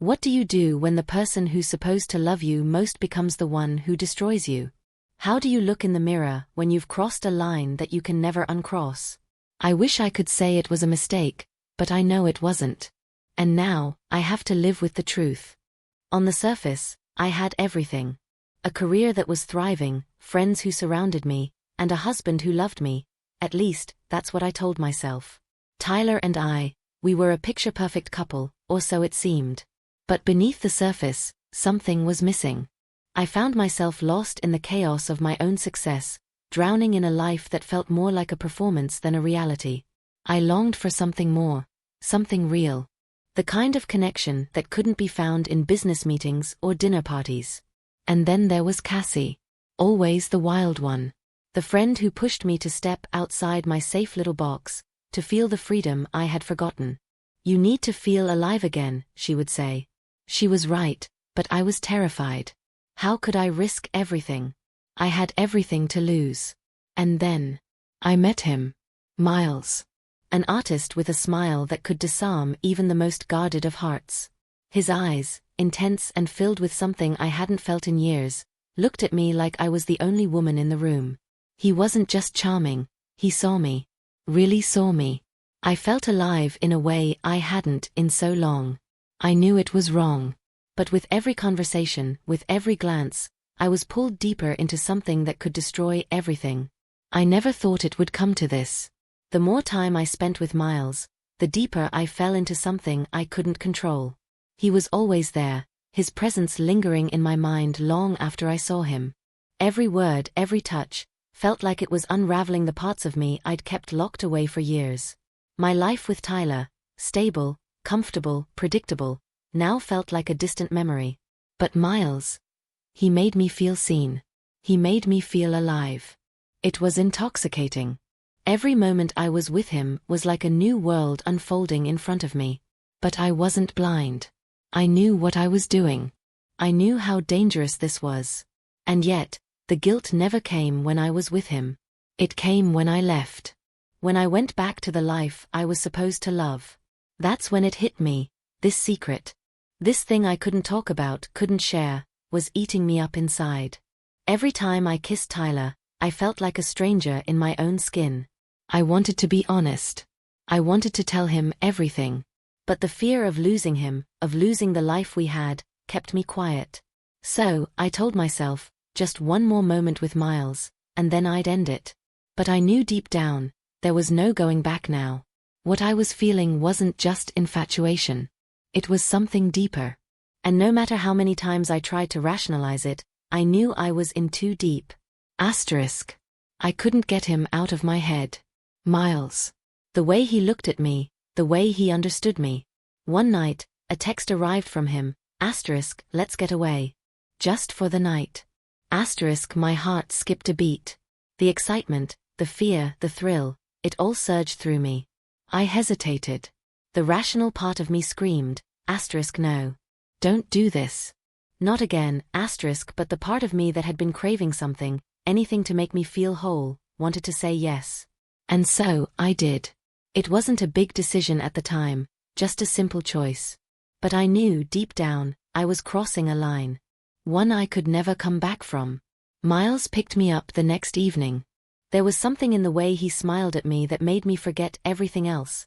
What do you do when the person who's supposed to love you most becomes the one who destroys you? How do you look in the mirror when you've crossed a line that you can never uncross? I wish I could say it was a mistake, but I know it wasn't. And now, I have to live with the truth. On the surface, I had everything. A career that was thriving, friends who surrounded me, and a husband who loved me. At least, that's what I told myself. Tyler and I, we were a picture-perfect couple, or so it seemed. But beneath the surface, something was missing. I found myself lost in the chaos of my own success, drowning in a life that felt more like a performance than a reality. I longed for something more, something real. The kind of connection that couldn't be found in business meetings or dinner parties. And then there was Cassie. Always the wild one. The friend who pushed me to step outside my safe little box, to feel the freedom I had forgotten. You need to feel alive again, she would say. She was right, but I was terrified. How could I risk everything? I had everything to lose. And then, I met him. Miles. An artist with a smile that could disarm even the most guarded of hearts. His eyes, intense and filled with something I hadn't felt in years, looked at me like I was the only woman in the room. He wasn't just charming, he saw me. Really saw me. I felt alive in a way I hadn't in so long. I knew it was wrong. But with every conversation, with every glance, I was pulled deeper into something that could destroy everything. I never thought it would come to this. The more time I spent with Miles, the deeper I fell into something I couldn't control. He was always there, his presence lingering in my mind long after I saw him. Every word, every touch, felt like it was unraveling the parts of me I'd kept locked away for years. My life with Tyler, stable, comfortable, predictable, now felt like a distant memory. But Miles, he made me feel seen. He made me feel alive. It was intoxicating. Every moment I was with him was like a new world unfolding in front of me. But I wasn't blind. I knew what I was doing. I knew how dangerous this was. And yet, the guilt never came when I was with him. It came when I left. When I went back to the life I was supposed to love. That's when it hit me, this secret. This thing I couldn't talk about, couldn't share, was eating me up inside. Every time I kissed Tyler, I felt like a stranger in my own skin. I wanted to be honest. I wanted to tell him everything. But the fear of losing him, of losing the life we had, kept me quiet. So, I told myself, just one more moment with Miles, and then I'd end it. But I knew deep down, there was no going back now. What I was feeling wasn't just infatuation. It was something deeper. And no matter how many times I tried to rationalize it, I knew I was in too deep. Asterisk. I couldn't get him out of my head. Miles. The way he looked at me, the way he understood me. One night, a text arrived from him, asterisk, let's get away. Just for the night. Asterisk, my heart skipped a beat. The excitement, the fear, the thrill, it all surged through me. I hesitated. The rational part of me screamed, asterisk, no. Don't do this. Not again, asterisk, but the part of me that had been craving something, anything to make me feel whole, wanted to say yes. And so, I did. It wasn't a big decision at the time, just a simple choice. But I knew deep down, I was crossing a line. One I could never come back from. Miles picked me up the next evening. There was something in the way he smiled at me that made me forget everything else.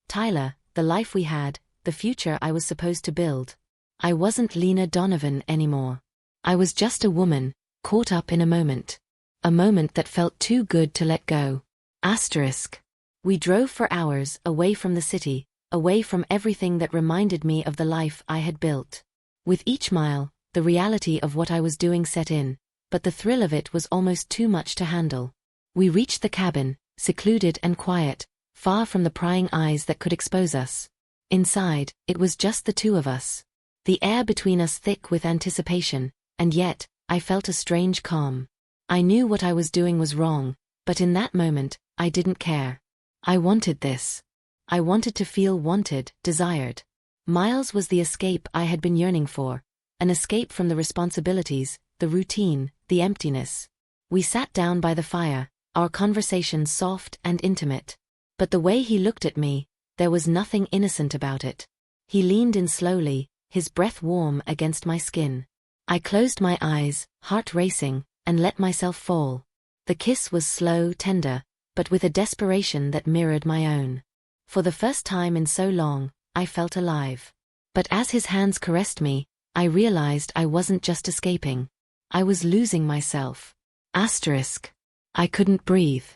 Tyler, the life we had, the future I was supposed to build. I wasn't Lena Donovan anymore. I was just a woman, caught up in a moment. A moment that felt too good to let go. Asterisk. We drove for hours away from the city, away from everything that reminded me of the life I had built. With each mile, the reality of what I was doing set in, but the thrill of it was almost too much to handle. We reached the cabin, secluded and quiet, far from the prying eyes that could expose us. Inside, it was just the two of us. The air between us thick with anticipation, and yet, I felt a strange calm. I knew what I was doing was wrong, but in that moment, I didn't care. I wanted this. I wanted to feel wanted, desired. Miles was the escape I had been yearning for, an escape from the responsibilities, the routine, the emptiness. We sat down by the fire, our conversation soft and intimate. But the way he looked at me, there was nothing innocent about it. He leaned in slowly, his breath warm against my skin. I closed my eyes, heart racing, and let myself fall. The kiss was slow, tender, but with a desperation that mirrored my own. For the first time in so long, I felt alive. But as his hands caressed me, I realized I wasn't just escaping. I was losing myself. Asterisk. I couldn't breathe.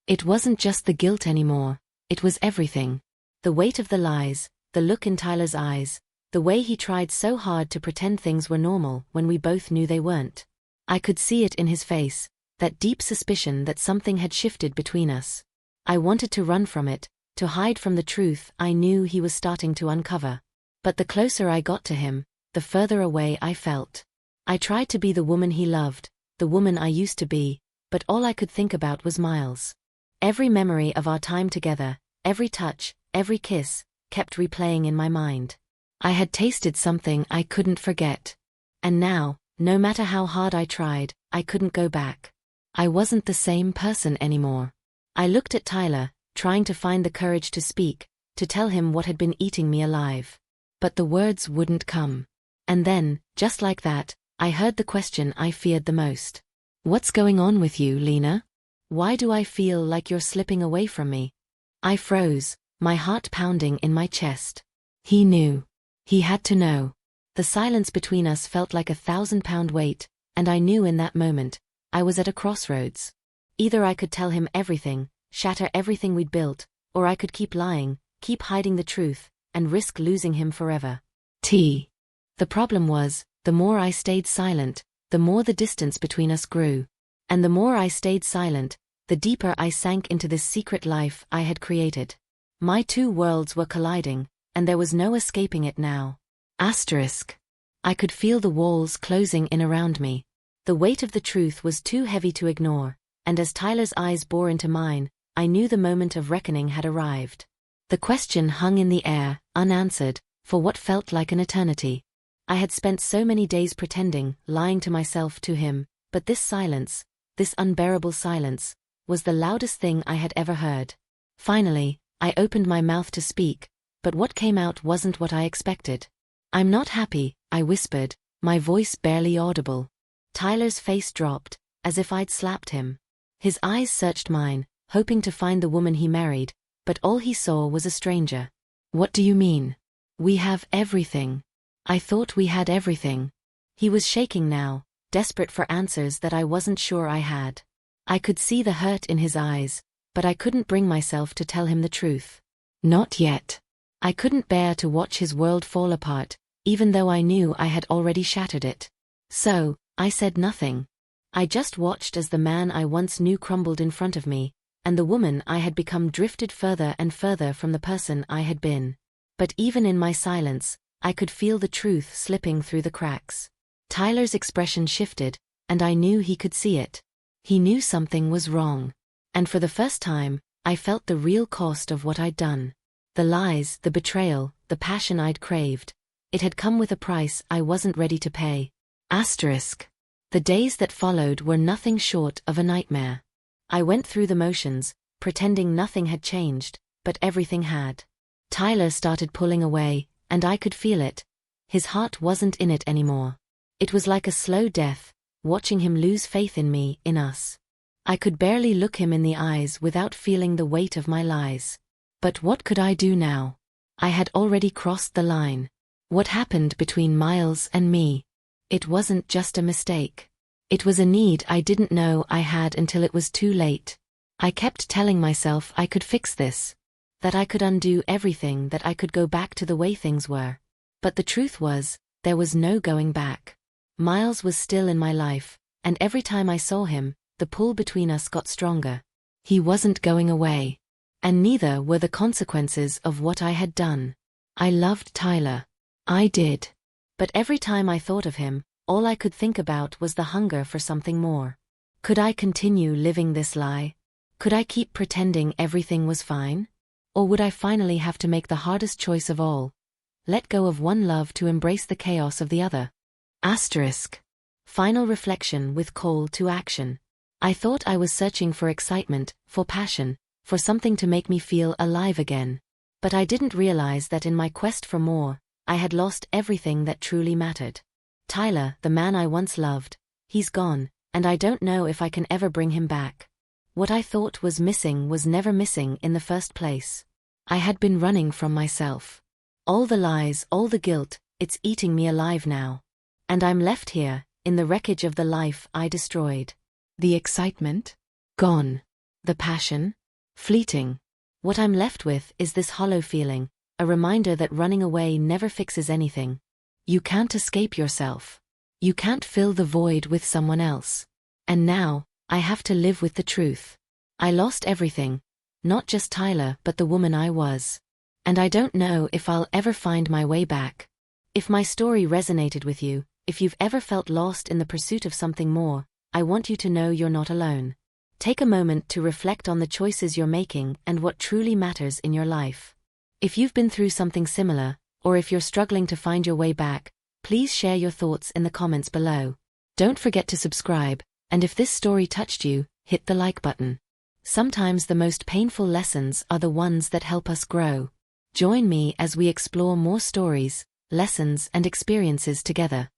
It wasn't just the guilt anymore, it was everything. The weight of the lies, the look in Tyler's eyes, the way he tried so hard to pretend things were normal when we both knew they weren't. I could see it in his face, that deep suspicion that something had shifted between us. I wanted to run from it, to hide from the truth I knew he was starting to uncover. But the closer I got to him, the further away I felt. I tried to be the woman he loved, the woman I used to be, but all I could think about was Miles. Every memory of our time together, every touch, every kiss, kept replaying in my mind. I had tasted something I couldn't forget. And now, no matter how hard I tried, I couldn't go back. I wasn't the same person anymore. I looked at Tyler, trying to find the courage to speak, to tell him what had been eating me alive. But the words wouldn't come. And then, just like that, I heard the question I feared the most. "What's going on with you, Lena? Why do I feel like you're slipping away from me?" I froze, my heart pounding in my chest. He knew. He had to know. The silence between us felt like a 1,000-pound weight, and I knew in that moment, I was at a crossroads. Either I could tell him everything, shatter everything we'd built, or I could keep lying, keep hiding the truth, and risk losing him forever. The problem was, the more I stayed silent, the more the distance between us grew. And the more I stayed silent, the deeper I sank into this secret life I had created. My two worlds were colliding, and there was no escaping it now. Asterisk. I could feel the walls closing in around me. The weight of the truth was too heavy to ignore, and as Tyler's eyes bore into mine, I knew the moment of reckoning had arrived. The question hung in the air, unanswered, for what felt like an eternity. I had spent so many days pretending, lying to myself, to him, but this silence, this unbearable silence, was the loudest thing I had ever heard. Finally, I opened my mouth to speak, but what came out wasn't what I expected. "I'm not happy," I whispered, my voice barely audible. Tyler's face dropped, as if I'd slapped him. His eyes searched mine, hoping to find the woman he married, but all he saw was a stranger. "What do you mean? We have everything. I thought we had everything." He was shaking now, desperate for answers that I wasn't sure I had. I could see the hurt in his eyes, but I couldn't bring myself to tell him the truth. Not yet. I couldn't bear to watch his world fall apart, even though I knew I had already shattered it. So, I said nothing. I just watched as the man I once knew crumbled in front of me, and the woman I had become drifted further and further from the person I had been. But even in my silence, I could feel the truth slipping through the cracks. Tyler's expression shifted, and I knew he could see it. He knew something was wrong. And for the first time, I felt the real cost of what I'd done. The lies, the betrayal, the passion I'd craved. It had come with a price I wasn't ready to pay. Asterisk. The days that followed were nothing short of a nightmare. I went through the motions, pretending nothing had changed, but everything had. Tyler started pulling away, and I could feel it. His heart wasn't in it anymore. It was like a slow death, watching him lose faith in me, in us. I could barely look him in the eyes without feeling the weight of my lies. But what could I do now? I had already crossed the line. What happened between Miles and me? It wasn't just a mistake. It was a need I didn't know I had until it was too late. I kept telling myself I could fix this, that I could undo everything, that I could go back to the way things were. But the truth was, there was no going back. Miles was still in my life, and every time I saw him, the pull between us got stronger. He wasn't going away. And neither were the consequences of what I had done. I loved Tyler. I did. But every time I thought of him, all I could think about was the hunger for something more. Could I continue living this lie? Could I keep pretending everything was fine? Or would I finally have to make the hardest choice of all? Let go of one love to embrace the chaos of the other. Asterisk. Final reflection with call to action. I thought I was searching for excitement, for passion, for something to make me feel alive again. But I didn't realize that in my quest for more, I had lost everything that truly mattered. Tyler, the man I once loved, he's gone, and I don't know if I can ever bring him back. What I thought was missing was never missing in the first place. I had been running from myself. All the lies, all the guilt, it's eating me alive now. And I'm left here, in the wreckage of the life I destroyed. The excitement? Gone. The passion? Fleeting. What I'm left with is this hollow feeling, a reminder that running away never fixes anything. You can't escape yourself. You can't fill the void with someone else. And now, I have to live with the truth. I lost everything. Not just Tyler, but the woman I was. And I don't know if I'll ever find my way back. If my story resonated with you, if you've ever felt lost in the pursuit of something more, I want you to know you're not alone. Take a moment to reflect on the choices you're making and what truly matters in your life. If you've been through something similar, or if you're struggling to find your way back, please share your thoughts in the comments below. Don't forget to subscribe, and if this story touched you, hit the like button. Sometimes the most painful lessons are the ones that help us grow. Join me as we explore more stories, lessons, and experiences together.